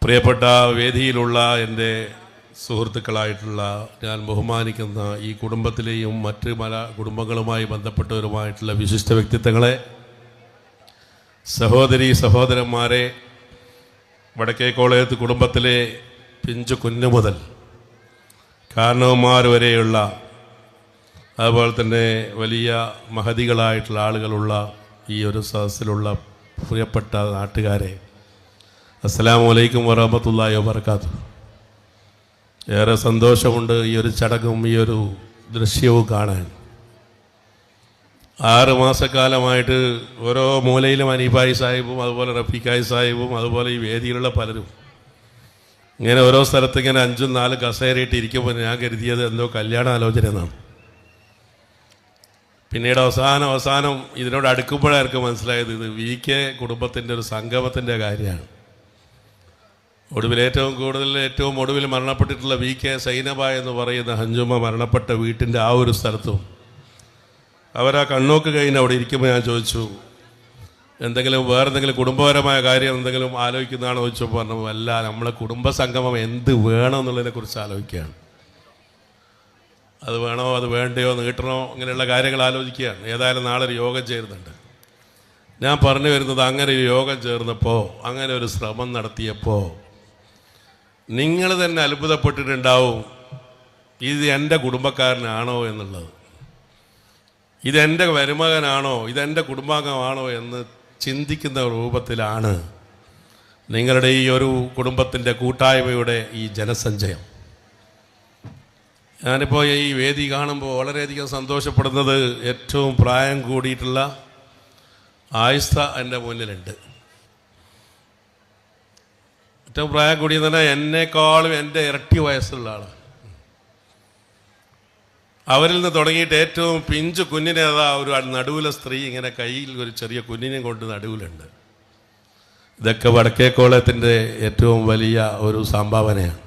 പ്രിയപ്പെട്ട വേദിയിലുള്ള എൻ്റെ സുഹൃത്തുക്കളായിട്ടുള്ള ഞാൻ ബഹുമാനിക്കുന്ന ഈ കുടുംബത്തിലെയും മറ്റ് പല കുടുംബങ്ങളുമായി ബന്ധപ്പെട്ടവരുമായിട്ടുള്ള വിശിഷ്ട വ്യക്തിത്വങ്ങളെ, സഹോദരി സഹോദരന്മാരെ, വടക്കേക്കോളയത്ത് കുടുംബത്തിലെ പിഞ്ചു കുഞ്ഞു മുതൽ കാരണവന്മാർ വരെയുള്ള, അതുപോലെ തന്നെ വലിയ മഹതികളായിട്ടുള്ള ആളുകളുള്ള ഈ ഒരു സദസ്സിലുള്ള പ്രിയപ്പെട്ട നാട്ടുകാരെ, അസ്സലാമു അലൈക്കും വറഹ്മത്തുള്ളാഹി വബറകാതുഹു. ഏറെ സന്തോഷമുണ്ട് ഈ ഒരു ചടങ്ങും ഈ ഒരു ദൃശ്യവും കാണാൻ. 6 മാസക്കാലമായിട്ട് ഓരോ മൂലയിലും അനീഫായി സാഹിബും അതുപോലെ റഫീഖായി സാഹിബും അതുപോലെ ഈ വേദിയിലുള്ള പലരും ഇങ്ങനെ ഓരോ സ്ഥലത്ത് ഇങ്ങനെ 5ഉം 4 കസേരയിട്ട് ഇരിക്കുമ്പോൾ ഞാൻ കരുതിയത് എന്തോ കല്യാണ ആലോചന എന്നാണ്. പിന്നീട് അവസാനം ഇതിനോട് അടുക്കുമ്പോഴായിരിക്കും മനസ്സിലായത് ഇത് VK കുടുംബത്തിൻ്റെ ഒരു സംഗമത്തിൻ്റെ കാര്യമാണ്. ഏറ്റവും ഒടുവിൽ മരണപ്പെട്ടിട്ടുള്ള VK സൈനബ എന്ന് പറയുന്ന ഹഞ്ചുമ്മ മരണപ്പെട്ട വീട്ടിൻ്റെ ആ ഒരു സ്ഥലത്തും അവരാ കണ്ണോക്ക് കഴിഞ്ഞ് അവിടെ ഇരിക്കുമ്പോൾ ഞാൻ ചോദിച്ചു, വേറെന്തെങ്കിലും കുടുംബപരമായ കാര്യം എന്തെങ്കിലും ആലോചിക്കുന്നതാണോ ചോദിച്ചപ്പോൾ പറഞ്ഞു, അല്ല, നമ്മളെ കുടുംബ സംഗമം എന്ത് വേണം എന്നുള്ളതിനെക്കുറിച്ച് ആലോചിക്കുകയാണ്. അത് വേണോ അത് വേണ്ടയോ നീട്ടണോ ഇങ്ങനെയുള്ള കാര്യങ്ങൾ ആലോചിക്കുകയാണ്. ഏതായാലും നാളെ ഒരു യോഗം ചേരുന്നുണ്ട്. ഞാൻ പറഞ്ഞു വരുന്നത്, അങ്ങനെ ഒരു യോഗം ചേർന്നപ്പോൾ, അങ്ങനെ ഒരു ശ്രമം നടത്തിയപ്പോൾ നിങ്ങൾ തന്നെ അത്ഭുതപ്പെട്ടിട്ടുണ്ടാവും, ഇത് എൻ്റെ കുടുംബക്കാരനാണോ എന്നുള്ളത്, ഇതെൻ്റെ മരുമകനാണോ, ഇതെൻ്റെ കുടുംബാംഗമാണോ എന്ന് ചിന്തിക്കുന്ന രൂപത്തിലാണ് നിങ്ങളുടെ ഈ ഒരു കുടുംബത്തിൻ്റെ കൂട്ടായ്മയുടെ ഈ ജനസഞ്ചയം. ഞാനിപ്പോൾ ഈ വേദി കാണുമ്പോൾ വളരെയധികം സന്തോഷപ്പെടുന്നത്, ഏറ്റവും പ്രായം കൂടിയിട്ടുള്ള ആയിസ്ത എൻ്റെ മുന്നിലുണ്ട്. ഏറ്റവും പ്രായം കൂടിയെന്ന് പറഞ്ഞാൽ എന്നെക്കാളും എൻ്റെ ഇരട്ടി വയസ്സുള്ള ആളാണ്. അവരിൽ നിന്ന് തുടങ്ങിയിട്ട് ഏറ്റവും പിഞ്ചു കുഞ്ഞിനെ ഒരു നടുവിലെ സ്ത്രീ ഇങ്ങനെ കയ്യിൽ ഒരു ചെറിയ കുഞ്ഞിനെ കൊണ്ട് നടുവിലുണ്ട്. ഇതൊക്കെ വടക്കേക്കോളത്തിൻ്റെ ഏറ്റവും വലിയ ഒരു സംഭാവനയാണ്.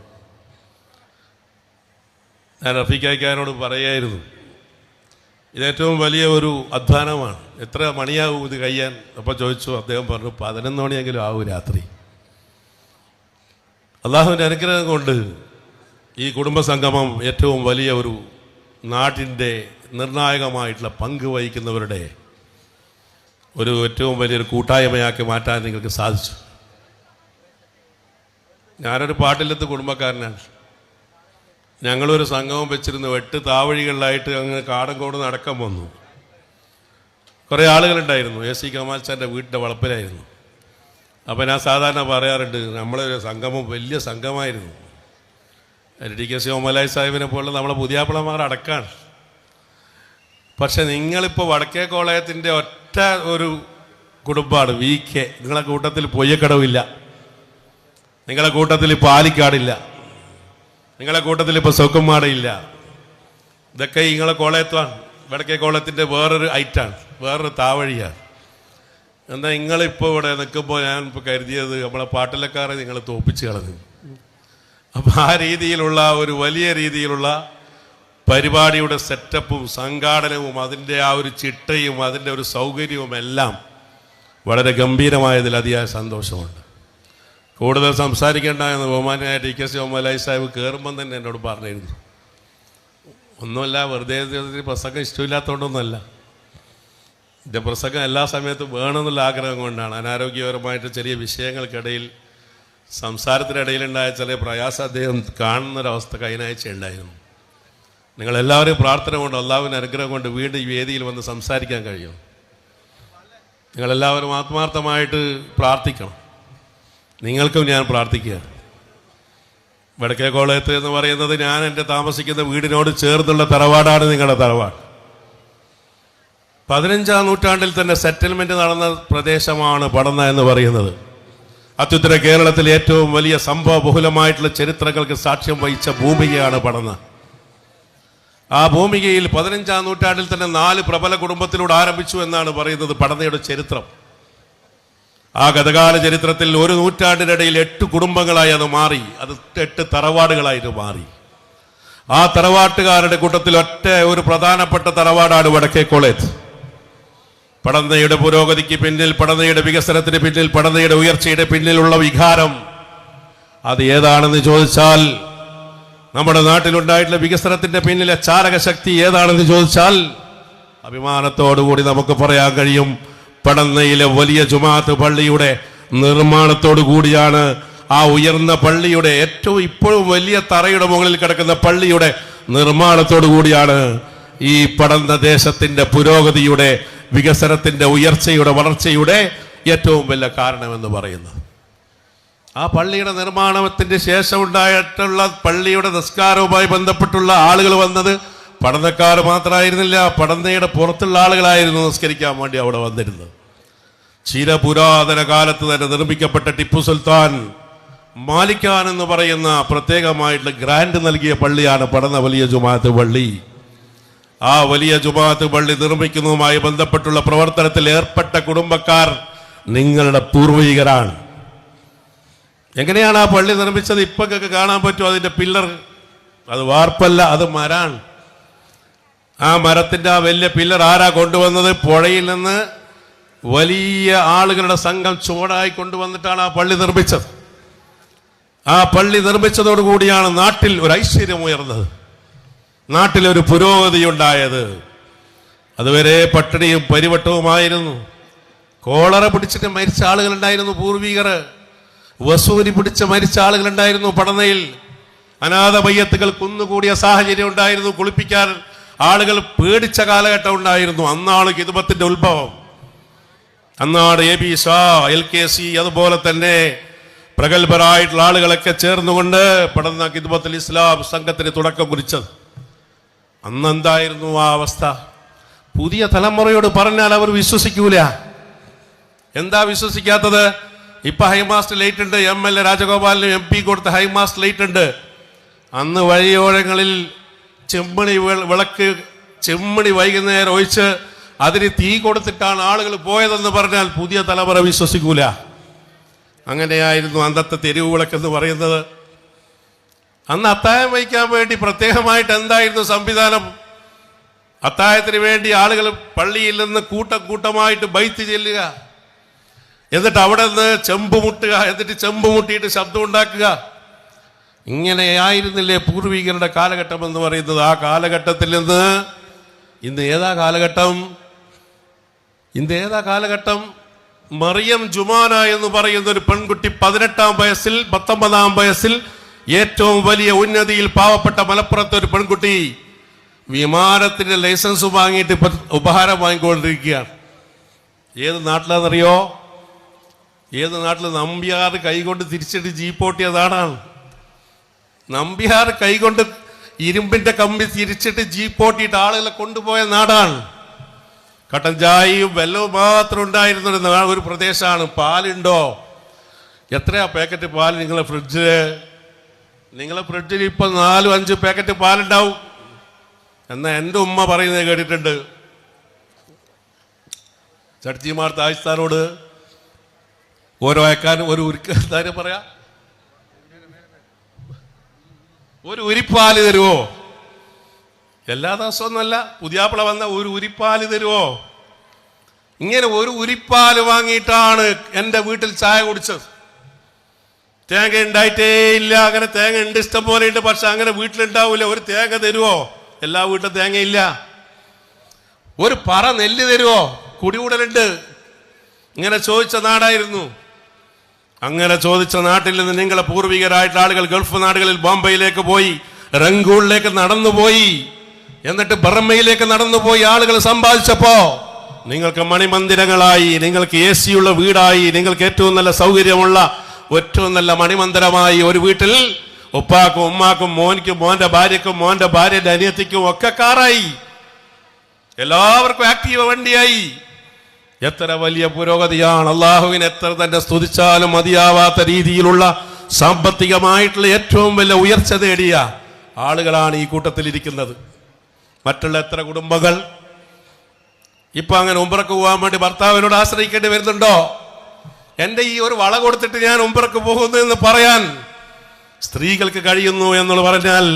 ഞാൻ റഫീഖായിക്കാരോട് പറയായിരുന്നു, ഇതേറ്റവും വലിയ ഒരു അധ്വാനമാണ്. എത്ര മണിയാവും ഇത് കഴിയാൻ? അപ്പോൾ ചോദിച്ചു, അദ്ദേഹം പറഞ്ഞു 11 മണിയെങ്കിലും ആവും രാത്രി. അള്ളാഹുവിൻ്റെ അനുഗ്രഹം കൊണ്ട് ഈ കുടുംബസംഗമം ഏറ്റവും വലിയ ഒരു നാട്ടിൻ്റെ നിർണായകമായിട്ടുള്ള പങ്ക് വഹിക്കുന്നവരുടെ ഒരു ഏറ്റവും വലിയൊരു കൂട്ടായ്മയാക്കി മാറ്റാൻ നിങ്ങൾക്ക് സാധിച്ചു. ഞാനൊരു പാട്ടിലത്തെ കുടുംബക്കാരനാണ്. ഞങ്ങളൊരു സംഗമം വെച്ചിരുന്നു. 8 താവഴികളിലായിട്ട് അങ്ങ് കാടങ്കോട് നടക്കാൻ വന്നു. കുറേ ആളുകളുണ്ടായിരുന്നു. AC കമാൽച്ചാൻ്റെ വീട്ടിൻ്റെ വളപ്പിലായിരുന്നു. അപ്പോൾ ഞാൻ സാധാരണ പറയാറുണ്ട്, നമ്മളൊരു സംഗമം വലിയ സംഘമായിരുന്നു. DKC ഓമലായി സാഹിബിനെ പോലെ നമ്മളെ പുതിയാപ്പിളമാർ അടക്കാണ്. പക്ഷെ നിങ്ങളിപ്പോൾ വടക്കേക്കോളയത്തിൻ്റെ ഒറ്റ ഒരു കുടുംബമാണ് VK. നിങ്ങളെ കൂട്ടത്തിൽ പൊയ്യക്കടവില്ല, നിങ്ങളെ കൂട്ടത്തിൽ പാലിക്കാടില്ല, നിങ്ങളെ കൂട്ടത്തിൽ ഇപ്പോൾ സൗക്കന്മാടയില്ല. ഇതൊക്കെ നിങ്ങളെ കോളയത്താണ്. വടക്കേക്കോളത്തിൻ്റെ വേറൊരു ഐറ്റാണ്, വേറൊരു താവഴിയാണ്. എന്നാൽ നിങ്ങളിപ്പോൾ ഇവിടെ നിൽക്കുമ്പോൾ ഞാൻ ഇപ്പോൾ കരുതിയത് നമ്മളെ പാട്ടിലക്കാരെ നിങ്ങൾ തോപ്പിച്ച് കളഞ്ഞു. അപ്പം ആ രീതിയിലുള്ള ഒരു വലിയ രീതിയിലുള്ള പരിപാടിയുടെ സെറ്റപ്പും സംഘാടനവും അതിൻ്റെ ആ ഒരു ചിട്ടയും അതിൻ്റെ ഒരു സൗകര്യവും എല്ലാം വളരെ ഗംഭീരമായതിൽ അതിയായ സന്തോഷമുണ്ട്. കൂടുതൽ സംസാരിക്കേണ്ട എന്ന് ബഹുമാനായ DKC ഓമലായി സാഹിബ് കയറുമ്പം തന്നെ എന്നോട് പറഞ്ഞിരുന്നു. ഒന്നുമല്ല, വെറുതെ പ്രസംഗം ഇഷ്ടമില്ലാത്തതുകൊണ്ടൊന്നുമല്ല. എൻ്റെ പ്രസംഗം എല്ലാ സമയത്തും വേണമെന്നുള്ള ആഗ്രഹം കൊണ്ടാണ്. അനാരോഗ്യപരമായിട്ട് ചെറിയ വിഷയങ്ങൾക്കിടയിൽ സംസാരത്തിനിടയിലുണ്ടായ ചില പ്രയാസം അദ്ദേഹം കാണുന്നൊരവസ്ഥ കഴിഞ്ഞാഴ്ച ഉണ്ടായിരുന്നു. നിങ്ങളെല്ലാവരും പ്രാർത്ഥന കൊണ്ട്, അള്ളാഹുവിൻ്റെ അനുഗ്രഹം കൊണ്ട് വീണ്ടും ഈ വേദിയിൽ വന്ന് സംസാരിക്കാൻ കഴിയും. നിങ്ങളെല്ലാവരും ആത്മാർത്ഥമായിട്ട് പ്രാർത്ഥിക്കണം. നിങ്ങൾക്കും ഞാൻ പ്രാർത്ഥിക്കുക. വടക്കേക്കോളയത്ത് എന്ന് പറയുന്നത് ഞാൻ എൻ്റെ താമസിക്കുന്ന വീടിനോട് ചേർന്നുള്ള തറവാടാണ് നിങ്ങളുടെ തറവാട്. 15ാം നൂറ്റാണ്ടിൽ തന്നെ സെറ്റിൽമെൻറ്റ് നടന്ന പ്രദേശമാണ് പടന്ന എന്ന് പറയുന്നത്. അത്യുത്തര കേരളത്തിൽ ഏറ്റവും വലിയ സംഭവ ബഹുലമായിട്ടുള്ള ചരിത്രങ്ങൾക്ക് സാക്ഷ്യം വഹിച്ച ഭൂമികയാണ് പടന്ന. ആ ഭൂമികയിൽ 15ാം നൂറ്റാണ്ടിൽ തന്നെ 4 പ്രബല കുടുംബത്തിലൂടെ ആരംഭിച്ചു എന്നാണ് പറയുന്നത് പടന്നയുടെ ചരിത്രം. ആ ഗതകാല ചരിത്രത്തിൽ ഒരു നൂറ്റാണ്ടിനിടയിൽ 8 കുടുംബങ്ങളായി അത് മാറി. അത് 8 തറവാടുകളായിട്ട് മാറി. ആ തറവാട്ടുകാരുടെ കൂട്ടത്തിൽ ഒറ്റ ഒരു പ്രധാനപ്പെട്ട തറവാടാണ് വടക്കേക്കോളത്ത്. പടന്നയുടെ പുരോഗതിക്ക് പിന്നിൽ, പടന്നയുടെ വികസനത്തിന് പിന്നിൽ, പടന്നയുടെ ഉയർച്ചയുടെ പിന്നിലുള്ള വികാരം അത് ഏതാണെന്ന് ചോദിച്ചാൽ, നമ്മുടെ നാട്ടിലുണ്ടായിട്ടുള്ള വികസനത്തിന്റെ പിന്നിലെ ചാലകശക്തി ഏതാണെന്ന് ചോദിച്ചാൽ അഭിമാനത്തോടുകൂടി നമുക്ക് പറയാൻ കഴിയും, പടന്നയിലെ വലിയ ജുമാഅത്ത് പള്ളിയുടെ നിർമ്മാണത്തോടു കൂടിയാണ്, ആ ഉയർന്ന പള്ളിയുടെ ഏറ്റവും ഇപ്പോഴും വലിയ തറയുടെ മുകളിൽ കിടക്കുന്ന പള്ളിയുടെ നിർമ്മാണത്തോടു കൂടിയാണ് ഈ പടന്ന ദേശത്തിന്റെ പുരോഗതിയുടെ, വികസനത്തിന്റെ, ഉയർച്ചയുടെ, വളർച്ചയുടെ ഏറ്റവും വലിയ കാരണമെന്ന് പറയുന്നത്. ആ പള്ളിയുടെ നിർമ്മാണത്തിന്റെ ശേഷം ഉണ്ടായിട്ടുള്ള പള്ളിയുടെ നിസ്കാരവുമായി ബന്ധപ്പെട്ടുള്ള ആളുകൾ വന്നത് പടന്നക്കാർ മാത്രമായിരുന്നില്ല, പടന്നയുടെ പുറത്തുള്ള ആളുകളായിരുന്നു നിസ്കരിക്കാൻ വേണ്ടി അവിടെ വന്നിരുന്നത്. ചില പുരാതന കാലത്ത് തന്നെ നിർമ്മിക്കപ്പെട്ട ടിപ്പു സുൽത്താൻ മാലിക്കാൻ എന്ന് പറയുന്ന പ്രത്യേകമായിട്ടുള്ള ഗ്രാൻഡ് നൽകിയ പള്ളിയാണ് പടന്ന വലിയ ജുമാഅത്ത് പള്ളി. ആ വലിയ ജുമാഅത്ത് പള്ളി നിർമ്മിക്കുന്നതുമായി ബന്ധപ്പെട്ടുള്ള പ്രവർത്തനത്തിൽ ഏർപ്പെട്ട കുടുംബക്കാർ നിങ്ങളുടെ പൂർവികരാണ്. എങ്ങനെയാണ് ആ പള്ളി നിർമ്മിച്ചത്? ഇപ്പൊക്കെ കാണാൻ പറ്റും. അതിന്റെ പില്ലർ, അത് വാർപ്പല്ല, അത് മരാണ്. ആ മരത്തിന്റെ ആ വലിയ പില്ലർ ആരാ കൊണ്ടുവന്നത്? പുഴയിൽ നിന്ന് വലിയ ആളുകളുടെ സംഘം ചുവടായി കൊണ്ടുവന്നിട്ടാണ് ആ പള്ളി നിർമ്മിച്ചത്. ആ പള്ളി നിർമ്മിച്ചതോടുകൂടിയാണ് നാട്ടിൽ ഒരു ഐശ്വര്യം ഉയർന്നത്, നാട്ടിലൊരു പുരോഗതി ഉണ്ടായത്. അതുവരെ പട്ടിണിയും പരിവട്ടവുമായിരുന്നു. കോളറ പിടിച്ചിട്ട് മരിച്ച ആളുകളുണ്ടായിരുന്നു പൂർവികർ, വസൂരി പിടിച്ച് മരിച്ച ആളുകളുണ്ടായിരുന്നു പടന്നയിൽ. അനാഥ മയ്യത്തുകൾ കുന്നുകൂടിയ സാഹചര്യം ഉണ്ടായിരുന്നു. കുളിപ്പിക്കാൻ ആളുകൾ പേടിച്ച കാലഘട്ടം ഉണ്ടായിരുന്നു. അന്നാണ് ഖിദ്മത്തിന്റെ ഉത്ഭവം. അന്നാണ് AB ഷാ, LKC, അതുപോലെ തന്നെ പ്രഗത്ഭരായിട്ടുള്ള ആളുകളൊക്കെ ചേർന്നുകൊണ്ട് പടന്ന ഖിദ്മത്തുൽ ഇസ്ലാം സംഘത്തിന് തുടക്കം കുറിച്ചത്. അന്നെന്തായിരുന്നു ആ അവസ്ഥ? പുതിയ തലമുറയോട് പറഞ്ഞാൽ അവർ വിശ്വസിക്കൂല. എന്താ വിശ്വസിക്കാത്തത്? ഇപ്പൊ ഹൈമാസ്റ്റ് ലൈറ്റ് ഉണ്ട്, MLA രാജഗോപാലിനും MP കൊടുത്ത ഹൈമാസ്റ്റ് ലൈറ്റ് ഉണ്ട്. അന്ന് വഴിയോരങ്ങളിൽ ചെമ്മണി വൈകുന്നേരം ഒഴിച്ച് അതിന് തീ കൊടുത്തിട്ടാണ് ആളുകൾ പോയതെന്ന് പറഞ്ഞാൽ പുതിയ തലമുറ വിശ്വസിക്കൂല. അങ്ങനെയായിരുന്നു അന്നത്തെ തെരുവ് വിളക്കെന്ന് പറയുന്നത്. അന്ന് അത്തായം വയ്ക്കാൻ വേണ്ടി പ്രത്യേകമായിട്ട് എന്തായിരുന്നു സംവിധാനം? അത്തായത്തിന് വേണ്ടി ആളുകൾ പള്ളിയിൽ നിന്ന് കൂട്ടമായിട്ട് ബൈത്ത് ചെല്ലുക, എന്നിട്ട് അവിടെ നിന്ന് ചെമ്പ് മുട്ടുക, എന്നിട്ട് ചെമ്പ് മുട്ടിയിട്ട് ശബ്ദം ഉണ്ടാക്കുക. ഇങ്ങനെയായിരുന്നില്ലേ പൂർവികരുടെ കാലഘട്ടം എന്ന് പറയുന്നത്? ആ കാലഘട്ടത്തിൽ നിന്ന് ഇന്ന് ഏതാ കാലഘട്ടം? മറിയം ജുമാന എന്ന് പറയുന്ന ഒരു പെൺകുട്ടി 18-ാം വയസ്സിൽ 19-ാം വയസ്സിൽ ഏറ്റവും വലിയ ഉന്നതിയിൽ പാവപ്പെട്ട മലപ്പുറത്തെ ഒരു പെൺകുട്ടി വിമാനത്തിന്റെ ലൈസൻസ് വാങ്ങിയിട്ട് ഇപ്പൊ ഉപഹാരം വാങ്ങിക്കൊണ്ടിരിക്കുകയാണ്. ഏത് നാട്ടിലാണെന്നറിയോ? ഏത് നാട്ടിൽ? നമ്പ്യാർ കൈകൊണ്ട് തിരിച്ചിട്ട് ജീപ്പോട്ടിയ നാടാണ്. നമ്പ്യാർ കൈകൊണ്ട് ഇരുമ്പിന്റെ കമ്പി തിരിച്ചിട്ട് ജീപ്പോട്ടിയിട്ട് ആളുകളെ കൊണ്ടുപോയ നാടാണ്. കട്ടൻ ചായയും വെല്ലവും മാത്രം ഉണ്ടായിരുന്ന ഒരു പ്രദേശമാണ്. പാലുണ്ടോ? എത്രയാ പാക്കറ്റ് പാല് നിങ്ങളെ ഫ്രിഡ്ജിൽ ഇപ്പൊ 4-5 പാക്കറ്റ് പാലുണ്ടാവും. എന്നാ എൻ്റെ ഉമ്മ പറയുന്നത് കേട്ടിട്ടുണ്ട്, ചട്ടിമാർ താജ്സ്ഥാനോട് ഓരോ അയക്കാനും ഒരു ഉരുക്കാരും പറയാ, ഒരു ഉരിപ്പാല് തരുവോ? എല്ലാ ദിവസമൊന്നുമല്ല, പുതിയാപ്പിള വന്ന ഒരു ഉരിപ്പാല് തരുവോ? ഇങ്ങനെ ഒരു ഉരിപ്പാല് വാങ്ങിയിട്ടാണ് എൻ്റെ വീട്ടിൽ ചായ കുടിച്ചത്. തേങ്ങ ഉണ്ടായിട്ടേ ഇല്ല. അങ്ങനെ തേങ്ങ ഉണ്ട്, ഇഷ്ടം പോലെ ഉണ്ട്, പക്ഷെ അങ്ങനെ വീട്ടിലുണ്ടാവില്ല. ഒരു തേങ്ങ തരുവോ? എല്ലാ വീട്ടിലും തേങ്ങയില്ല. ഒരു പറ നെല്ല് തരുവോ? കുടികൂടലുണ്ട്. ഇങ്ങനെ ചോദിച്ച നാടായിരുന്നു. അങ്ങനെ ചോദിച്ച നാട്ടിൽ നിന്ന് നിങ്ങളെ പൂർവികരായിട്ടുള്ള ആളുകൾ ഗൾഫ് നാടുകളിൽ ബോംബെയിലേക്ക് പോയി, റങ്കൂണിലേക്ക് നടന്നുപോയി, എന്നിട്ട് ബർമയിലേക്ക് നടന്നുപോയി ആളുകൾ സമ്പാദിച്ചപ്പോ നിങ്ങൾക്ക് മണിമന്ദിരങ്ങളായി, നിങ്ങൾക്ക് AC ഉള്ള വീടായി, നിങ്ങൾക്ക് ഏറ്റവും നല്ല സൗകര്യമുള്ള ഏറ്റവും നല്ല മണിമന്ദിരമായി ഒരു വീട്ടിൽ ഉപ്പാക്കും ഉമ്മാക്കും മോനിക്കും മോന്റെ ഭാര്യക്കും മോന്റെ ഭാര്യയുടെ അനിയത്തിക്കും ഒക്കെ കാറായി, എല്ലാവർക്കും ആക്റ്റീവ് വണ്ടിയായി. എത്ര വലിയ പുരോഗതിയാണ്! അള്ളാഹുവിനെ എത്ര തന്നെ സ്തുതിച്ചാലും മതിയാവാത്ത രീതിയിലുള്ള സാമ്പത്തികമായിട്ടുള്ള ഏറ്റവും വലിയ ഉയർച്ച നേടിയ ആളുകളാണ് ഈ കൂട്ടത്തിൽ ഇരിക്കുന്നത്. മറ്റുള്ള എത്ര കുടുംബങ്ങൾ ഇപ്പൊ അങ്ങനെ ഉംറക്ക് പോകാൻ വേണ്ടി ഭർത്താവിനോട് ആശ്രയിക്കേണ്ടി വരുന്നുണ്ടോ? എൻ്റെ ഈ ഒരു വള കൊടുത്തിട്ട് ഞാൻ ഉംറക്ക് പോകുന്നു എന്ന് പറയാൻ സ്ത്രീകൾക്ക് കഴിയുന്നു എന്ന് പറഞ്ഞാൽ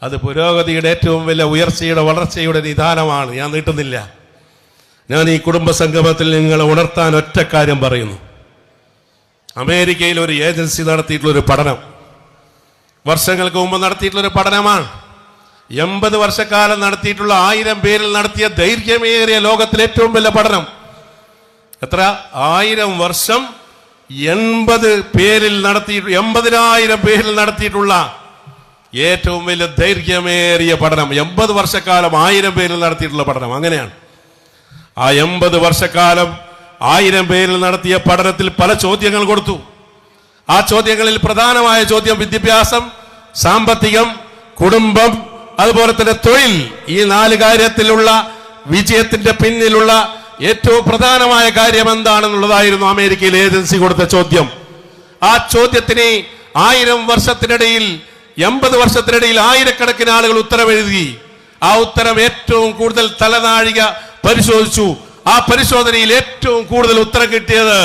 അത് പുരോഗതിയുടെ ഏറ്റവും വലിയ ഉയർച്ചയുടെ വളർച്ചയുടെ നിദാനമാണ്. ഞാൻ നീട്ടുന്നില്ല. ഞാൻ ഈ കുടുംബ സംഗമത്തിൽ നിങ്ങളെ ഉണർത്താൻ ഒറ്റ കാര്യം പറയുന്നു. അമേരിക്കയിൽ ഒരു ഏജൻസി നടത്തിയിട്ടുള്ളൊരു പഠനം, വർഷങ്ങൾക്ക് മുമ്പ് നടത്തിയിട്ടുള്ളൊരു പഠനമാണ്. 80 വർഷക്കാലം നടത്തിയിട്ടുള്ള 1000 പേരിൽ നടത്തിയ ദൈർഘ്യമേറിയ ലോകത്തിലെ ഏറ്റവും വലിയ പഠനം. എത്ര? 1000 വർഷം 80 പേരിൽ നടത്തി 80,000 പേരിൽ നടത്തിയിട്ടുള്ള ഏറ്റവും വലിയ ദൈർഘ്യമേറിയ പഠനം. 80 വർഷക്കാലം 1000 പേരിൽ നടത്തിയിട്ടുള്ള പഠനം. അങ്ങനെയാണ്. ആ 80 വർഷക്കാലം 1000 പേരിൽ നടത്തിയ പഠനത്തിൽ പല ചോദ്യങ്ങൾ കൊടുത്തു. ആ ചോദ്യങ്ങളിൽ പ്രധാനമായ ചോദ്യം വിദ്യാഭ്യാസം, സാമ്പത്തികം, കുടുംബം, അതുപോലെ തന്നെ തൊഴിൽ. ഈ 4 കാര്യത്തിലുള്ള വിജയത്തിന്റെ പിന്നിലുള്ള ഏറ്റവും പ്രധാനമായ കാര്യം എന്താണെന്നുള്ളതായിരുന്നു അമേരിക്കയിലെ ഏജൻസി കൊടുത്ത ചോദ്യം. ആ ചോദ്യത്തിന് 1000 വർഷത്തിനിടയിൽ 80 വർഷത്തിനിടയിൽ ആയിരക്കണക്കിന് ആളുകൾ ഉത്തരവെഴുതി. ആ ഉത്തരം ഏറ്റവും കൂടുതൽ തലനാഴിക പരിശോധിച്ചു. ആ പരിശോധനയിൽ ഏറ്റവും കൂടുതൽ ഉത്തരം കിട്ടിയത്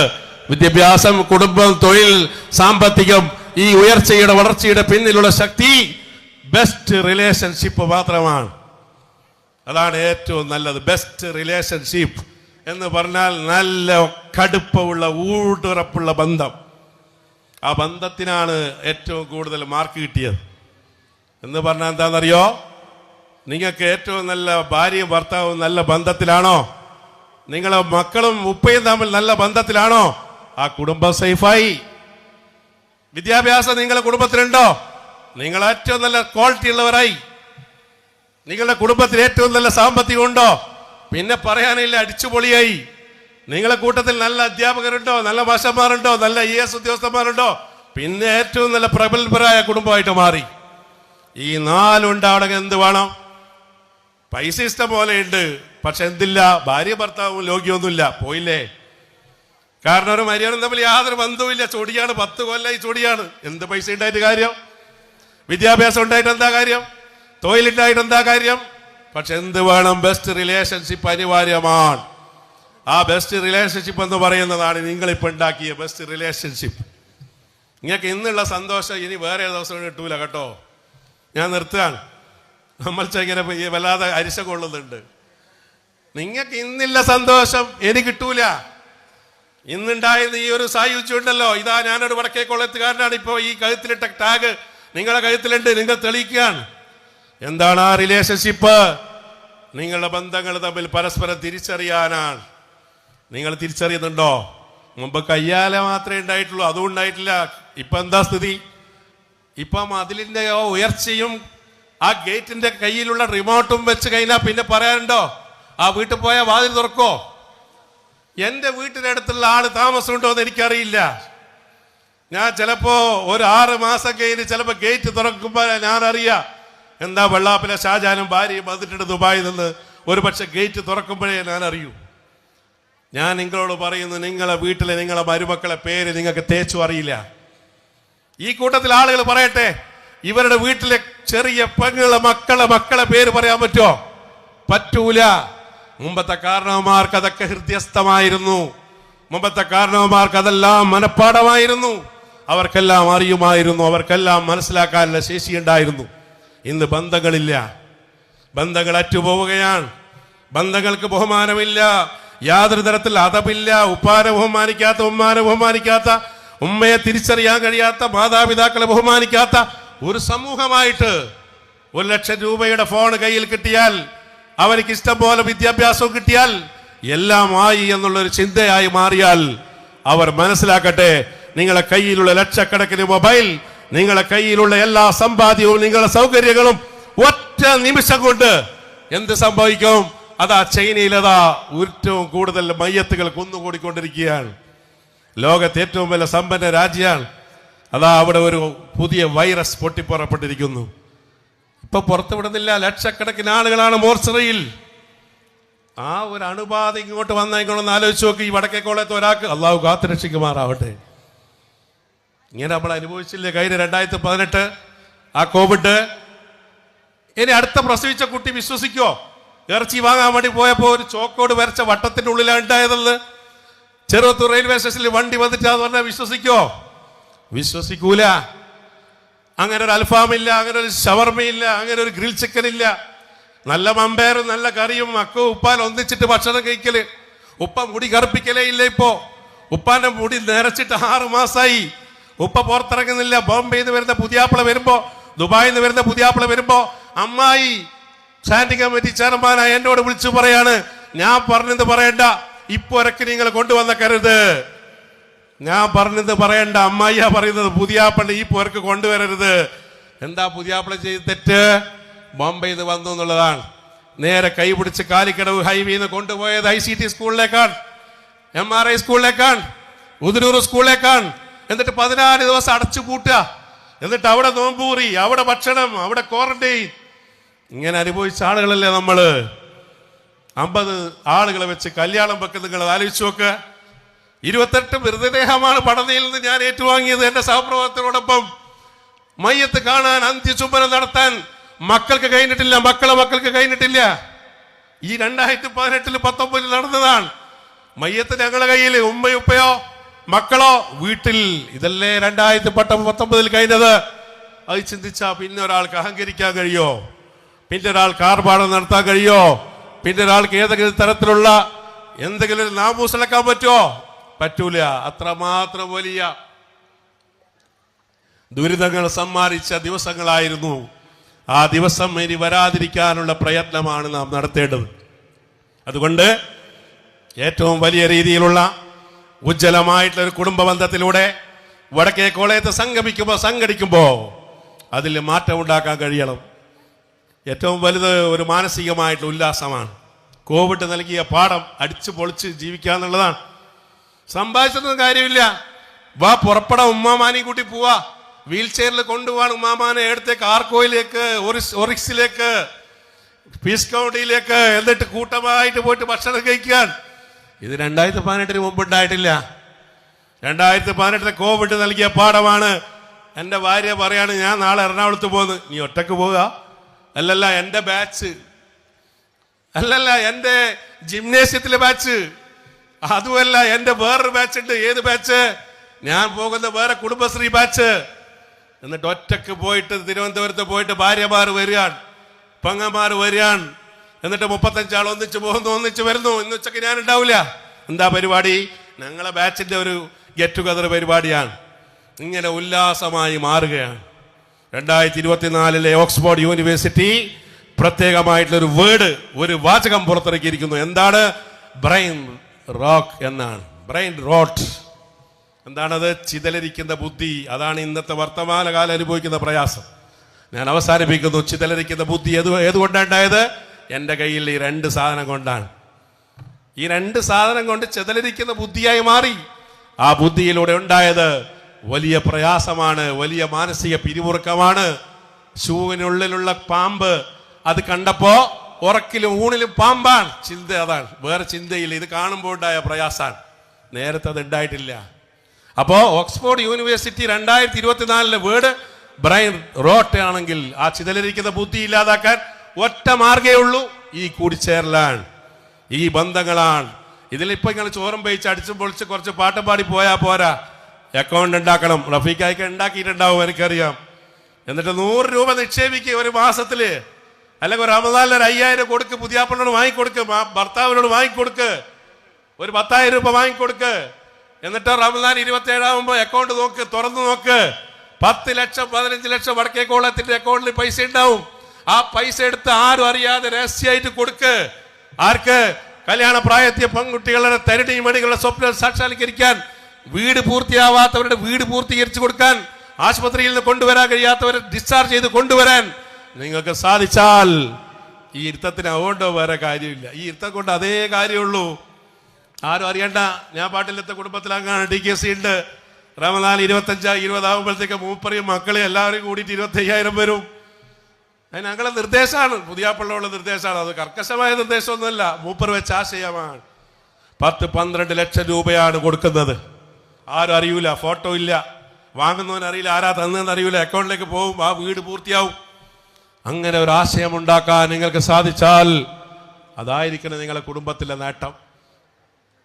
വിദ്യാഭ്യാസം, കുടുംബം, തൊഴിൽ, സാമ്പത്തികം, ഈ ഉയർച്ചയുടെ വളർച്ചയുടെ പിന്നിലുള്ള ശക്തി ബെസ്റ്റ് റിലേഷൻഷിപ്പ് മാത്രമാണ്. അതാണ് ഏറ്റവും നല്ലത്. ബെസ്റ്റ് റിലേഷൻഷിപ്പ് എന്ന് പറഞ്ഞാൽ നല്ല കടുപ്പമുള്ള ഊടുറപ്പുള്ള ബന്ധം. ആ ബന്ധത്തിനാണ് ഏറ്റവും കൂടുതൽ മാർക്ക് കിട്ടിയത്. എന്ന് പറഞ്ഞാൽ എന്താണെന്നറിയോ? നിങ്ങൾക്ക് ഏറ്റവും നല്ല ഭാര്യയും ഭർത്താവും നല്ല ബന്ധത്തിലാണോ? നിങ്ങളെ മക്കളും ഉപ്പയും തമ്മിൽ നല്ല ബന്ധത്തിലാണോ? ആ കുടുംബം സേഫായി. വിദ്യാഭ്യാസം നിങ്ങളുടെ കുടുംബത്തിലുണ്ടോ? നിങ്ങൾ ഏറ്റവും നല്ല ക്വാളിറ്റി ഉള്ളവരായി. നിങ്ങളുടെ കുടുംബത്തിൽ ഏറ്റവും നല്ല സാമ്പത്തികം ഉണ്ടോ? പിന്നെ പറയാനില്ല, അടിച്ചുപൊളിയായി. നിങ്ങളെ കൂട്ടത്തിൽ നല്ല അധ്യാപകരുണ്ടോ? നല്ല മാഷന്മാരുണ്ടോ? നല്ല IAS ഉദ്യോഗസ്ഥന്മാരുണ്ടോ? പിന്നെ ഏറ്റവും നല്ല പ്രഗത്ഭരായ കുടുംബമായിട്ട് മാറി. ഈ 4 ഉണ്ടാവണമെങ്കിൽ എന്ത് വേണം? പൈസ ഇഷ്ടം പോലെ ഉണ്ട്, പക്ഷെ എന്തില്ല? ഭാര്യ ഭർത്താവും ലോകിയൊന്നുമില്ല. പോയില്ലേ? കാരണം ഒരു മര്യാദയും തമ്മിൽ യാതൊരു ബന്ധവുമില്ല. ചൊടിയാണ്, 10 കൊല്ലമായി ചൊടിയാണ്. എന്ത് പൈസ ഉണ്ടായിട്ട് കാര്യം? വിദ്യാഭ്യാസം ഉണ്ടായിട്ട് എന്താ കാര്യം? തൊഴിലുണ്ടായിട്ട് എന്താ കാര്യം? പക്ഷെ എന്ത് വേണം? ബെസ്റ്റ് റിലേഷൻഷിപ്പ് അനിവാര്യമാണ്. ആ ബെസ്റ്റ് റിലേഷൻഷിപ്പ് എന്ന് പറയുന്നതാണ് നിങ്ങളിപ്പോൾ ഉണ്ടാക്കിയ ബെസ്റ്റ് റിലേഷൻഷിപ്പ്. നിങ്ങൾക്ക് ഇന്നുള്ള സന്തോഷം ഇനി വേറെ ദിവസം കിട്ടൂല കേട്ടോ. ഞാൻ നിർത്തുകയാണ്. നമ്മൾ ഇങ്ങനെ വല്ലാതെ അരിശ കൊള്ളുന്നുണ്ട്. നിങ്ങൾക്ക് ഇന്നില്ല സന്തോഷം ഇനി കിട്ടൂല. ഇന്നുണ്ടായിരുന്ന ഈ ഒരു സായുജ്യം ഉണ്ടല്ലോ, ഇതാ ഞാനൊരു വടക്കേ കൊള്ളത്തുകാരനാണ്, ഇപ്പോൾ ഈ കഴുത്തിലിട്ട ടാഗ് നിങ്ങളുടെ കഴുത്തിലുണ്ട്, നിങ്ങൾ തെളിയിക്കുകയാണ്. എന്താണ് ആ റിലേഷൻഷിപ്പ്? നിങ്ങളുടെ ബന്ധങ്ങൾ തമ്മിൽ പരസ്പരം തിരിച്ചറിയാനാണ്. നിങ്ങൾ തിരിച്ചറിയുന്നുണ്ടോ? മുമ്പ് കയ്യാല മാത്രമേ ഉണ്ടായിട്ടുള്ളൂ, അതും ഉണ്ടായിട്ടില്ല. ഇപ്പൊ എന്താ സ്ഥിതി? ഇപ്പം അതിലിൻ്റെ ഉയർച്ചയും ആ ഗേറ്റിന്റെ കയ്യിലുള്ള റിമോട്ടും വെച്ച് കഴിഞ്ഞാൽ പിന്നെ പറയാനുണ്ടോ? ആ വീട്ടിൽ പോയാൽ വാതിൽ തുറക്കോ? എൻ്റെ വീട്ടിനടുത്തുള്ള ആള് താമസമുണ്ടോ എന്ന് എനിക്കറിയില്ല. ഞാൻ ചിലപ്പോ ഒരു 6 മാസം കഴിഞ്ഞ് ചിലപ്പോൾ ഗേറ്റ് തുറക്കുമ്പോൾ ഞാൻ അറിയാം എന്താ വെള്ളാപ്പിലെ ഷാജാനും ഭാര്യയും വന്നിട്ടുണ്ട് ദുബായിൽ നിന്ന്. ഒരു പക്ഷെ ഗേറ്റ് തുറക്കുമ്പോഴേ ഞാൻ അറിയൂ. ഞാൻ നിങ്ങളോട് പറയുന്നു, നിങ്ങളെ വീട്ടിലെ നിങ്ങളെ മരുമക്കളെ പേര് നിങ്ങൾക്ക് തേച്ചു അറിയില്ല. ഈ കൂട്ടത്തിൽ ആളുകൾ പറയട്ടെ, ഇവരുടെ വീട്ടിലെ ചെറിയ പെങ്ങളെ മക്കളെ പേര് പറയാൻ പറ്റുമോ? പറ്റൂല. മുമ്പത്തെ കാരണവന്മാർക്ക് അതൊക്കെ ഹൃദയസ്ഥമായിരുന്നു. മുമ്പത്തെ കാരണവന്മാർക്ക് അതെല്ലാം മനഃപ്പാടമായിരുന്നു. അവർക്കെല്ലാം അറിയുമായിരുന്നു. അവർക്കെല്ലാം മനസ്സിലാക്കാനുള്ള ശേഷിയുണ്ടായിരുന്നു. ഇന്ന് ബന്ധങ്ങളില്ല. ബന്ധങ്ങൾ അറ്റുപോവുകയാണ്. ബന്ധങ്ങൾക്ക് ബഹുമാനമില്ല. യാതൊരു തരത്തിൽ അതപില്ല. ഉപ്പാനെ ബഹുമാനിക്കാത്ത, ഉമ്മാനെ ബഹുമാനിക്കാത്ത, ഉമ്മയെ തിരിച്ചറിയാൻ കഴിയാത്ത, മാതാപിതാക്കളെ ബഹുമാനിക്കാത്ത ഒരു സമൂഹമായിട്ട് 1 ലക്ഷം രൂപയുടെ ഫോൺ കയ്യിൽ കിട്ടിയാൽ, അവർക്ക് ഇഷ്ടം പോലെ വിദ്യാഭ്യാസവും കിട്ടിയാൽ എല്ലാം ആയി എന്നുള്ളൊരു ചിന്തയായി മാറിയാൽ അവർ മനസ്സിലാക്കട്ടെ, നിങ്ങളെ കയ്യിലുള്ള ലക്ഷക്കണക്കിന് മൊബൈൽ, നിങ്ങളെ കയ്യിലുള്ള എല്ലാ സമ്പാദ്യവും, നിങ്ങളുടെ സൗകര്യങ്ങളും ഒറ്റ നിമിഷം കൊണ്ട് എന്ത് സംഭവിക്കും? അതാ ചൈനയിലതാ ഏറ്റവും കൂടുതൽ മയ്യത്തുകൾ കുന്നുകൂടിക്കൊണ്ടിരിക്കുകയാണ്. ലോകത്തെ ഏറ്റവും വലിയ സമ്പന്ന രാജ്യമാണ്. അതാ അവിടെ ഒരു പുതിയ വൈറസ് പൊട്ടിപ്പുറപ്പെട്ടിരിക്കുന്നു. ഇപ്പൊ പുറത്തുവിടുന്നില്ല. ലക്ഷക്കണക്കിന് ആളുകളാണ് മോർച്ചറിയിൽ. ആ ഒരു അണുബാധ ഇങ്ങോട്ട് വന്നേക്കൊണ്ടെന്ന് ആലോചിച്ച് നോക്കി. ഈ വടക്കേക്കോളത്തെ ഒരാൾക്ക് അള്ളാഹു കാത്തുരക്ഷിക്കുമാറാവട്ടെ. ഇങ്ങനെ നമ്മൾ അനുഭവിച്ചില്ലേ കഴിഞ്ഞ 2018 ആ കോവിഡ്. ഇനി അടുത്ത പ്രസവിച്ച കുട്ടി വിശ്വസിക്കോ? ഇറച്ചി വാങ്ങാൻ വേണ്ടി പോയപ്പോൾ ഒരു ചോക്കോട് വരച്ച വട്ടത്തിന്റെ ഉള്ളിലാണ് ഉണ്ടായതെന്ന്. ചെറുത്തൂർ റെയിൽവേ സ്റ്റേഷനിൽ വണ്ടി വന്നിട്ട് അത് പറഞ്ഞാൽ വിശ്വസിക്കോ? വിശ്വസിക്കൂല. അങ്ങനെ ഒരു അൽഫാമില്ല, അങ്ങനെ ഒരു ഷവർമയില്ല, അങ്ങനെ ഒരു ഗ്രിൽ ചിക്കൻ ഇല്ല. നല്ല മമ്പയറും നല്ല കറിയും മക്കവും ഉപ്പാൽ ഒന്നിച്ചിട്ട് ഭക്ഷണം കഴിക്കല്. ഉപ്പ മുടി കറുപ്പിക്കലേ ഇല്ല. ഇപ്പോ ഉപ്പാന്റെ മുടി നിറച്ചിട്ട് 6 മാസമായി. ഉപ്പ പുറത്തിറങ്ങുന്നില്ല. ബോംബെയിൽ നിന്ന് വരുന്ന പുതിയാപ്പിള വരുമ്പോ, ദുബായിൽ നിന്ന് വരുന്ന പുതിയാപ്പിള വരുമ്പോ അമ്മായി സ്റ്റാൻഡിംഗ് കമ്മിറ്റി ചെയർമാനായി എന്നോട് വിളിച്ചു പറയാണ്, ഞാൻ പറഞ്ഞത് പറയണ്ട, ഇപ്പൊ ഇറക്കി നിങ്ങൾ കൊണ്ടുവന്നേക്കരുത്. ഞാൻ പറഞ്ഞത് പറയണ്ട, അമ്മായിയാ പറയുന്നത്, പുതിയാപ്പിള ഈ പോർക്ക് കൊണ്ടുവരരുത്. എന്താ പുതിയാപ്പിള ചെയ്ത് തെറ്റ്? ബോംബെയിൽ നിന്ന് വന്നു എന്നുള്ളതാണ്. നേരെ കൈ പിടിച്ച് കാലിക്കടവ് ഹൈവേന്ന് കൊണ്ടുപോയത് ICT സ്കൂളിലേക്കാണ്, MRI സ്കൂളിലേക്കാണ്, ഉദരൂർ സ്കൂളിലേക്കാണ്. എന്നിട്ട് 14 ദിവസം അടച്ചു പൂട്ടുക. എന്നിട്ട് അവിടെ നോമ്പൂറി, അവിടെ ഭക്ഷണം, അവിടെ ക്വാറന്റൈൻ. ഇങ്ങനെ അനുഭവിച്ച ആളുകളല്ലേ നമ്മള്. 50 ആളുകളെ വെച്ച് കല്യാണം വെക്കുന്ന നിങ്ങൾ ആലോചിച്ച് നോക്ക്. 28 മൃതദേഹമാണ് പടനയിൽ നിന്ന് ഞാൻ ഏറ്റുവാങ്ങിയത് എന്റെ സഹപ്രവർത്തകരോടൊപ്പം. മയ്യത്ത് കാണാൻ, അന്ത്യചുംബനം നടത്താൻ മക്കൾക്ക് കഴിഞ്ഞിട്ടില്ല, മക്കൾക്ക് കഴിഞ്ഞിട്ടില്ല. ഈ 2018 19 നടന്നതാണ്. മയ്യത്ത് ഞങ്ങളുടെ കയ്യിൽ, ഉമ്മയുപ്പയോ മക്കളോ വീട്ടിൽ. ഇതല്ലേ 2019 കഴിഞ്ഞത്. അത് ചിന്തിച്ചാ പിന്നെ ഒരാൾക്ക് അഹങ്കരിക്കാൻ കഴിയോ? പിന്നെ ഒരാൾക്ക് ആർഭാടം നടത്താൻ കഴിയോ? പിന്നെ ഒരാൾക്ക് ഏതെങ്കിലും തരത്തിലുള്ള എന്തെങ്കിലും ഒരു നാമൂസിളക്കാൻ പറ്റുമോ? പറ്റൂല. അത്രമാത്രം വലിയ ദുരിതങ്ങൾ സമ്മാനിച്ച ദിവസങ്ങളായിരുന്നു. ആ ദിവസം ഇനി വരാതിരിക്കാനുള്ള പ്രയത്നമാണ് നാം നടത്തേണ്ടത്. അതുകൊണ്ട് ഏറ്റവും വലിയ രീതിയിലുള്ള ഉജ്ജ്വലമായിട്ടുള്ള ഒരു കുടുംബ ബന്ധത്തിലൂടെ വടക്കേ കോളയത്ത് സംഘടിക്കുമ്പോൾ അതിൽ മാറ്റം ഉണ്ടാക്കാൻ കഴിയണം. ഏറ്റവും വലുത് ഒരു മാനസികമായിട്ടുള്ള ഉല്ലാസമാണ്. കോവിഡ് നൽകിയ പാഠം അടിച്ചു പൊളിച്ച് ജീവിക്കുക എന്നുള്ളതാണ്. സമ്പാദിച്ചൊന്നും കാര്യമില്ല. വാ പുറപ്പെടാം, ഉമ്മാമാനെയും കൂട്ടി പോവാ. വീൽ ചെയറിൽ കൊണ്ടുപോകാൻ ഉമ്മാമാനെ എടുത്തേക്ക്, ആർക്കോയിലേക്ക്, ഒറിക്സിലേക്ക്, പീസ് കൗണ്ടിയിലേക്ക്, എന്നിട്ട് കൂട്ടമായിട്ട് പോയിട്ട് ഭക്ഷണം കഴിക്കാൻ. ഇത് 2018 മുമ്പ് ഉണ്ടായിട്ടില്ല. 2018 കോവിഡ് നൽകിയ പാഠമാണ്. എൻ്റെ ഭാര്യ പറയാണ്, ഞാൻ നാളെ എറണാകുളത്ത് പോകുന്നു. നീ ഒറ്റക്ക് പോവുക? അല്ലല്ല, എൻ്റെ ബാച്ച്, അല്ലല്ല എൻ്റെ ജിംനേഷ്യത്തിലെ ബാച്ച്, അതുമല്ല എൻ്റെ വേറൊരു ബാച്ച് ഉണ്ട്. ഏത് ബാച്ച്? ഞാൻ പോകുന്ന വേറെ കുടുംബശ്രീ ബാച്ച്. എന്നിട്ട് ഒറ്റക്ക് പോയിട്ട് തിരുവനന്തപുരത്ത് പോയിട്ട് ഭാര്യമാർ വരികയാണ്, പെങ്ങന്മാർ വരികയാണ്. എന്നിട്ട് 35 ആൾ ഒന്നിച്ച് പോകുന്നു, ഒന്നിച്ച് വരുന്നു. ഇന്ന് ഉച്ചക്ക് ഞാൻ ഉണ്ടാവില്ല. എന്താ പരിപാടി? ഞങ്ങളെ ബാച്ചിന്റെ ഒരു ഗെറ്റ് ടുഗദർ പരിപാടിയാണ്. ഇങ്ങനെ ഉല്ലാസമായി മാറുകയാണ്. 2024 ഓക്സ്ഫോർഡ് യൂണിവേഴ്സിറ്റി പ്രത്യേകമായിട്ടുള്ള ഒരു വേർഡ്, ഒരു വാചകം പുറത്തിറക്കിയിരിക്കുന്നു. എന്താണ്? ബ്രെയിൻ റോക്ക് എന്നാണ്. ബ്രെയിൻ റോട്ട് എന്താണത്? ചിതലരിക്കുന്ന ബുദ്ധി. അതാണ് ഇന്നത്തെ വർത്തമാനകാലം അനുഭവിക്കുന്ന പ്രയാസം. ഞാൻ അവസാനിപ്പിക്കുന്നു. ചിതലരിക്കുന്ന ബുദ്ധി ഏതുകൊണ്ടാണ്ടായത്? എൻ്റെ കയ്യിൽ ഈ 2 സാധനം കൊണ്ടാണ്. ഈ 2 സാധനം കൊണ്ട് ചിതലരിക്കുന്ന ബുദ്ധിയായി മാറി. ആ ബുദ്ധിയിലൂടെ ഉണ്ടായത് വലിയ പ്രയാസമാണ്, വലിയ മാനസിക പിരിമുറുക്കമാണ്. ഷൂവിനുള്ളിലുള്ള പാമ്പ് അത് കണ്ടപ്പോ ഉറക്കിലും ഊണിലും പാമ്പാണ്. ചിന്ത അതാണ്, വേറെ ചിന്തയില്ല. ഇത് കാണുമ്പോൾ ഉണ്ടായ പ്രയാസാണ്. നേരത്തെ അത് ഉണ്ടായിട്ടില്ല. അപ്പോ Oxford university 2024 word brain rote ആണെങ്കിൽ ആ ചിതലരിക്കുന്ന ബുദ്ധി ഇല്ലാതാക്കാൻ ഒറ്റ മാർഗേ ഉള്ളൂ. ഈ കൂടിച്ചേരലാണ്, ഈ ബന്ധങ്ങളാണ്. ഇതിലിപ്പോ ഇങ്ങനെ ചോറും പേയിച്ച് അടിച്ചും പൊളിച്ച് കുറച്ച് പാട്ടും പാടി പോയാ പോരാ. അക്കൗണ്ട് ഉണ്ടാക്കണം. റഫീഖായിക്ക് ഉണ്ടാക്കിയിട്ടുണ്ടാവും, എനിക്കറിയാം. എന്നിട്ട് 100 രൂപ നിക്ഷേപിക്കുക ഒരു മാസത്തില്. അല്ലെങ്കിൽ ഒരു റമദാനിൽ ഒരു 5000 കൊടുക്ക്, പുതിയാപ്പിളിനോട് വാങ്ങിക്കൊടുക്ക്, ഭർത്താവിനോട് വാങ്ങിക്കൊടുക്ക്, ഒരു 10,000 രൂപ വാങ്ങിക്കൊടുക്ക്. എന്നിട്ട് റമദാൻ 27 ആകുമ്പോ അക്കൗണ്ട് നോക്ക്, തുറന്നു നോക്ക്. 10 ലക്ഷം 15 ലക്ഷം വടക്കേ കോളത്തിന്റെ അക്കൗണ്ടിൽ പൈസ ഉണ്ടാവും. ആ പൈസ എടുത്ത് ആരും അറിയാതെ രഹസ്യമായിട്ട് കൊടുക്ക്. ആർക്ക്? കല്യാണ പ്രായത്തിയ പെൺകുട്ടികളുടെ തരിണി മണികളുടെ സ്വപ്നം സാക്ഷാത്കരിക്കാൻ, വീട് പൂർത്തിയാവാത്തവരുടെ വീട് പൂർത്തീകരിച്ചു കൊടുക്കാൻ, ആശുപത്രിയിൽ നിന്ന് കൊണ്ടുവരാൻ കഴിയാത്തവരെ ഡിസ്ചാർജ് ചെയ്ത് കൊണ്ടുവരാൻ നിങ്ങൾക്ക് സാധിച്ചാൽ ഈ ഇരുത്തത്തിന് അതുകൊണ്ടോ വേറെ കാര്യമില്ല. ഈ ഇരുത്തം കൊണ്ട് അതേ കാര്യമുള്ളൂ. ആരും അറിയണ്ട. ഞാൻ പാട്ടിലത്തെ കുടുംബത്തിലങ്ങാണ്. DKC ഉണ്ട്. റമദാൻ 25-20 ആകുമ്പോഴത്തേക്ക് മൂപ്പറിയും മക്കളെ എല്ലാവരും കൂടിയിട്ട് 25,000 വരും. അതിന് ഞങ്ങളെ നിർദ്ദേശമാണ്, പുതിയാപ്പിള്ളയുള്ള നിർദ്ദേശമാണ്. അത് കർക്കശമായ നിർദ്ദേശമൊന്നുമല്ല, മൂപ്പർ വെച്ച ആശയമാണ്. 10-12 ലക്ഷം രൂപയാണ് കൊടുക്കുന്നത്. ആരും അറിയൂല, ഫോട്ടോ ഇല്ല, വാങ്ങുന്നവനറിയില്ല, ആരാ തന്നതെന്ന് അറിയൂല. അക്കൗണ്ടിലേക്ക് പോകും, ആ വീട് പൂർത്തിയാവും. അങ്ങനെ ഒരു ആശയം ഉണ്ടാക്കാൻ നിങ്ങൾക്ക് സാധിച്ചാൽ അതായിരിക്കണം നിങ്ങളുടെ കുടുംബത്തിലെ നേട്ടം.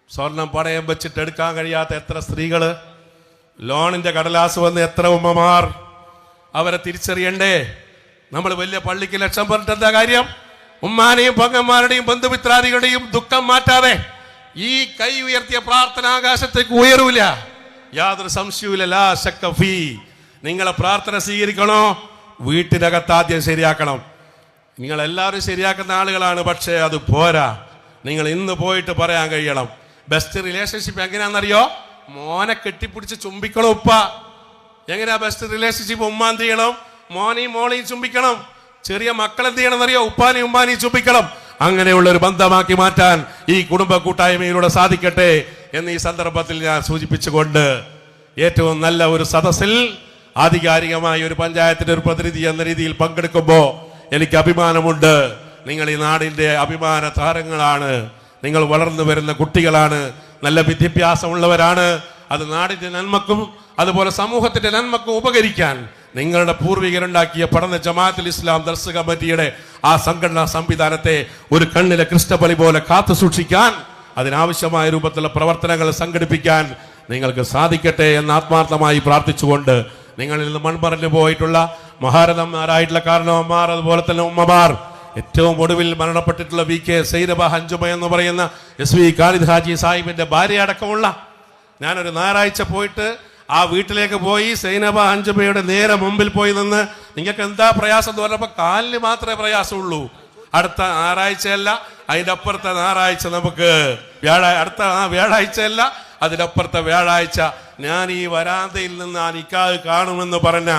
സ്വർണം പണയം വെച്ചിട്ട് എടുക്കാൻ കഴിയാത്ത എത്ര സ്ത്രീകള്, ലോണിന്റെ കടലാസ് വന്ന് എത്ര ഉമ്മമാർ, അവരെ തിരിച്ചറിയണ്ടേ? നമ്മൾ വലിയ പള്ളിക്ക് ലക്ഷം പറഞ്ഞിട്ട് എന്താ കാര്യം? ഉമ്മാനെയും പങ്ങന്മാരുടെയും ബന്ധുമിത്രാദികളുടെയും ദുഃഖം മാറ്റാതെ ഈ കൈ ഉയർത്തിയ പ്രാർത്ഥന ആകാശത്തേക്ക് ഉയരൂല, യാതൊരു സംശയവുമില്ല. ലാ ശക്ക ഫീ. നിങ്ങളെ പ്രാർത്ഥന സ്വീകരിക്കണോ, വീട്ടിനകത്ത് ആദ്യം ശരിയാക്കണം. നിങ്ങൾ എല്ലാവരും ശരിയാക്കുന്ന ആളുകളാണ്, പക്ഷേ അത് പോരാ. നിങ്ങൾ ഇന്ന് പോയിട്ട് പറയാൻ കഴിയണം. ബെസ്റ്റ് റിലേഷൻഷിപ്പ് എങ്ങനെയാണെന്നറിയോ? മോനെ കെട്ടിപ്പിടിച്ച് ചുംബിക്കണം ഉപ്പ. എങ്ങനെയാ ബെസ്റ്റ് റിലേഷൻഷിപ്പ്? ഉമ്മ എന്ത് ചെയ്യണം? മോനെയും മോളെയും ചുംബിക്കണം. ചെറിയ മക്കൾ എന്ത് ചെയ്യണം എന്നറിയോ? ഉപ്പാനെയും ഉമ്മാനെയും ചുംബിക്കണം. അങ്ങനെയുള്ള ഒരു ബന്ധമാക്കി മാറ്റാൻ ഈ കുടുംബ കൂട്ടായ്മയിലൂടെ സാധിക്കട്ടെ എന്ന് ഈ സന്ദർഭത്തിൽ ഞാൻ സൂചിപ്പിച്ചുകൊണ്ട്, ഏറ്റവും നല്ല ഒരു സദസ്സിൽ ആധികാരികമായ ഒരു പഞ്ചായത്തിന്റെ ഒരു പ്രതിനിധി എന്ന രീതിയിൽ പങ്കെടുക്കുമ്പോൾ എനിക്ക് അഭിമാനമുണ്ട്. നിങ്ങൾ ഈ നാടിന്റെ അഭിമാന താരങ്ങളാണ്. നിങ്ങൾ വളർന്നു വരുന്ന കുട്ടികളാണ്, നല്ല വിദ്യാഭ്യാസമുള്ളവരാണ്. അത് നാടിന്റെ നന്മക്കും അതുപോലെ സമൂഹത്തിന്റെ നന്മക്കും ഉപകരിക്കാൻ നിങ്ങളുടെ പൂർവികരുണ്ടാക്കിയ പഠന ജമാഅത്തുൽ ഇസ്ലാം ദർസ് കമ്മിറ്റിയുടെ ആ സംഘടനാ സംവിധാനത്തെ ഒരു കണ്ണിലെ കൃഷ്ണബലി പോലെ കാത്തു സൂക്ഷിക്കാൻ, അതിനാവശ്യമായ രൂപത്തിലുള്ള പ്രവർത്തനങ്ങൾ സംഘടിപ്പിക്കാൻ നിങ്ങൾക്ക് സാധിക്കട്ടെ എന്ന് ആത്മാർത്ഥമായി പ്രാർത്ഥിച്ചുകൊണ്ട്, നിങ്ങളിൽ നിന്ന് മൺമറഞ്ഞു പോയിട്ടുള്ള മഹാരഥന്മാരായിട്ടുള്ള കാരണവന്മാർ, അതുപോലെ തന്നെ ഉമ്മമാർ, ഏറ്റവും ഒടുവിൽ മരണപ്പെട്ടിട്ടുള്ള VK സൈനബ ഹഞ്ചുമ എന്ന് പറയുന്ന SV ഖാലിദ് ഹാജി സാഹിബിന്റെ ഭാര്യ അടക്കമുള്ള, ഞാനൊരു ഞായറാഴ്ച പോയിട്ട് ആ വീട്ടിലേക്ക് പോയി സൈനബ ഹഞ്ചുമയുടെ നേരെ മുമ്പിൽ പോയി നിന്ന്, നിങ്ങൾക്ക് എന്താ പ്രയാസം എന്ന് പറഞ്ഞപ്പോൾ കാലിന് മാത്രമേ പ്രയാസമുള്ളൂ. അടുത്ത ഞായറാഴ്ചയല്ല, അതിൻ്റെ അപ്പുറത്തെ ഞായറാഴ്ച നമുക്ക് അടുത്ത വ്യാഴാഴ്ചയല്ല, അതിനപ്പുറത്തെ വ്യാഴാഴ്ച ഞാൻ ഈ വരാന്തയിൽ നിന്ന് ആ നിക്കാഹ് കാണുമെന്ന് പറഞ്ഞ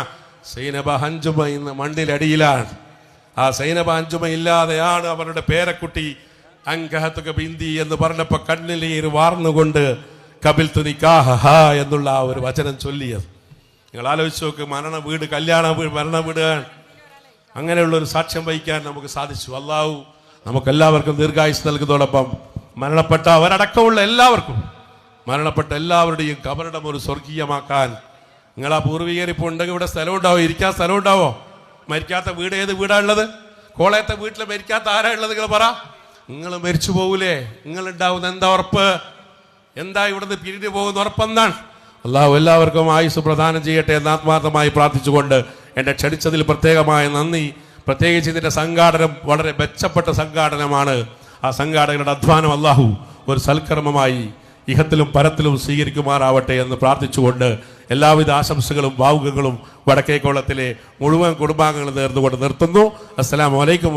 സൈനബ ഹഞ്ചുമ ഇന്ന് മണ്ണിലടിയിലാണ്. ആ സൈനബ ഹഞ്ചുമ ഇല്ലാതെയാണ് അവരുടെ പേരക്കുട്ടി അങ്കഹത്തുക ബിന്ദി എന്ന് പറഞ്ഞപ്പോൾ കണ്ണിലേര് വാർന്നുകൊണ്ട് കബിൽത്തു നിക്കാഹ എന്നുള്ള ആ ഒരു വചനം ചൊല്ലിയത്. നിങ്ങൾ ആലോചിച്ച് നോക്ക്, മരണ വീട്, കല്യാണ വീട്, മരണ വീട്, അങ്ങനെയുള്ള ഒരു സാക്ഷ്യം വഹിക്കാൻ നമുക്ക് സാധിച്ചു. അള്ളാഹു നമുക്കെല്ലാവർക്കും ദീർഘായുസ് നൽകുന്നതോടൊപ്പം മരണപ്പെട്ട അവരടക്കമുള്ള എല്ലാവർക്കും, മരണപ്പെട്ട എല്ലാവരുടെയും കബറിടം ഒരു സ്വർഗീയമാക്കാൻ. നിങ്ങളാ പൂർവീകരിപ്പോൾ ഉണ്ടെങ്കിൽ ഇവിടെ സ്ഥലം ഉണ്ടാവോ? ഇരിക്കാൻ സ്ഥലം ഉണ്ടാവോ? മരിക്കാത്ത വീട് ഏത് വീടാ ഉള്ളത്? കോളയത്തെ വീട്ടിൽ മരിക്കാത്ത ആരാ ഉള്ളത്? നിങ്ങൾ പറ. നിങ്ങൾ മരിച്ചു പോകൂലേ? നിങ്ങൾ ഉണ്ടാവുന്ന എന്താ ഉറപ്പ്? എന്താ ഇവിടുന്ന് പിരിഞ്ഞു പോകുന്ന ഉറപ്പെന്താണ്? അള്ളാഹു എല്ലാവർക്കും ആയുസ് പ്രദാനം ചെയ്യട്ടെ എന്ന് ആത്മാർത്ഥമായി പ്രാർത്ഥിച്ചുകൊണ്ട്, എന്നെ ക്ഷണിച്ചതിൽ പ്രത്യേകമായ നന്ദി. പ്രത്യേകിച്ച് ഇതിൻ്റെ സംഘാടനം വളരെ മെച്ചപ്പെട്ട സംഘാടനമാണ്. ആ സംഘാടകരുടെ അധ്വാനം അള്ളാഹു ഒരു സൽക്കർമ്മമായി ഇഹത്തിലും പരത്തിലും സ്വീകരിക്കുമാറാവട്ടെ എന്ന് പ്രാർത്ഥിച്ചുകൊണ്ട്, എല്ലാവിധ ആശംസകളും ഭാവുകങ്ങളും വടക്കേക്കോളത്തിലെ മുഴുവൻ കുടുംബാംഗങ്ങളും നേർന്നുകൊണ്ട് നിർത്തുന്നു. അസ്സലാമു അലൈക്കും.